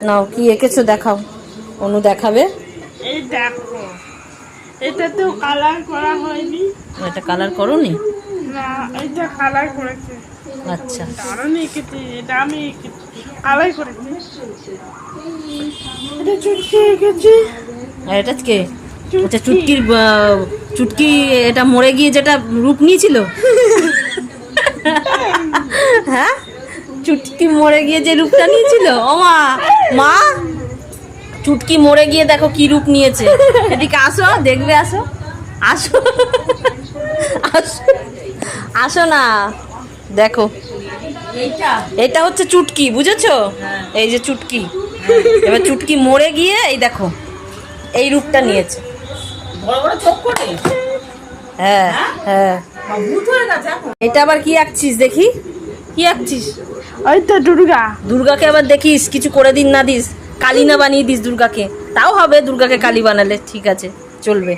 নাও কি এঁকেছো দেখাও, অনু দেখাবে। এই দেখো, এটা তো কালার করা হয়নি। এটা কালার করোনি? না, এটা কালার করেছে। আচ্ছা, দারুণ এঁকেছি, এটা আমি কালার করেছি। এটা চুটকি এঁকেছি। আর এটা কে? আচ্ছা, চুটকি। চুটকি এটা মরে গিয়ে যেটা রূপ নিয়েছিল। হ্যাঁ, চুটকি মরে গিয়ে যে রূপটা নিয়েছিল। ও মা, মা চুটকি মরে গিয়ে দেখো কি রূপ নিয়েছে। এদিকে আসো, দেখবে, আসো আসো আসো আসো না, দেখো এটা হচ্ছে চুটকি, বুঝেছো? এই যে চুটকি, এবার চুটকি মরে গিয়ে এই দেখো এই রূপটা নিয়েছে। বড় বড় চোখ করে। হ্যাঁ হ্যাঁ। ভূত হয়ে গেছে এখন। এটা আবার কি আঁকছিস দেখি, কি আঁকছিস? ওই তো দুর্গা। দুর্গাকে আবার দেখিস কিছু করে দিন না দিস, কালী না বানিয়ে দিস দুর্গাকে, তাও হবে, দুর্গাকে কালী বানালে ঠিক আছে, চলবে।